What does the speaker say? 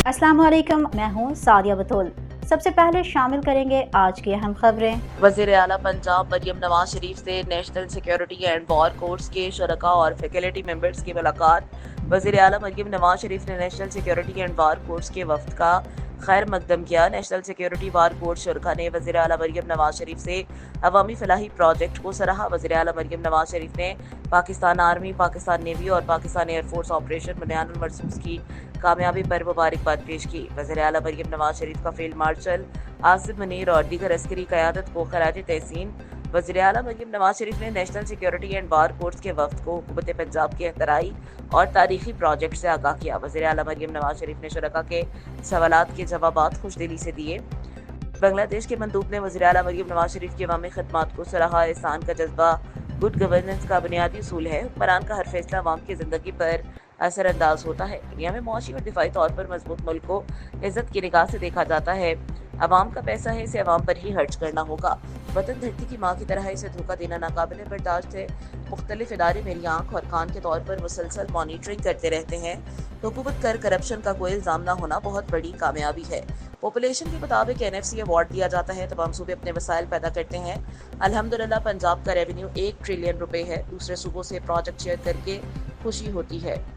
अस्सलाम वालेकुम, मैं हूँ सादिया बतूल। सबसे पहले शामिल करेंगे आज की अहम खबरें। वज़ीर आला पंजाब मरियम नवाज शरीफ से national security and war course के शरका और फैकल्टी मेंबर्स की मुलाकात। वज़ीर आला मरियम नवाज शरीफ ने national security and war course के वफ्द का खैर मकदम किया। नेशनल सिक्योरिटी वॉर कोर्स शरका ने वज़ीर आला मरियम नवाज शरीफ से अवामी फलाही प्रोजेक्ट को सराहा। वज़ीर आला मरियम नवाज शरीफ ने पाकिस्तान आर्मी, पाकिस्तान नेवी और पाकिस्तान एयरफोर्स ऑपरेशन बुनियानुल मरसूस की कामयाबी पर मुबारकबाद पेश की। वज़ीर आला मरियम नवाज शरीफ का फील्ड मार्शल आसिफ मुनीर और दीगर अस्करी क़यादत को खराज तहसीन। वज़ीर आला मरियम नवाज शरीफ ने national security and war course के वफ्द को हुकूमत पंजाब के अख्तराई और तारीखी प्रोजेक्ट से आगाह किया। वज़ीर आला मरियम नवाज शरीफ ने शुरका के सवालात के जवाबात खुशदिली से दिए। बांग्लादेश के मंदूब ने वज़ीर आला मरियम नवाज शरीफ की अवामी खदमात को सराहा। एहसान का जज्बा गुड गवर्नेंस का बुनियादी उसूल है। हुक्मरान का हर फैसला अवाम की जिंदगी पर असरअंदाज होता है। दुनिया में मुआशी और दिफाई तौर पर मजबूत मुल्क को इज्जत की निगाह से देखा जाता है। अवाम का पैसा है, इसे अवाम पर ही खर्च करना होगा। वतन धरती की माँ की तरह इसे धोखा देना नाकाबिल बर्दाश्त है। मुख्तलिफ इदारे मेरी आंख और कान के तौर पर मुसलसल मॉनिटरिंग करते रहते हैं। हुकूमत कर करप्शन का कोई इल्जाम न होना बहुत बड़ी कामयाबी है। पॉपुलेशन के मुताबिक NFC अवार्ड दिया जाता है। तमाम सूबे अपने वसाइल पैदा करते हैं। अल्हम्दुलिल्लाह पंजाब का रेवेन्यू 1 ट्रिलियन रुपए है। दूसरे सूबों से प्रोजेक्ट शेयर करके खुशी होती है।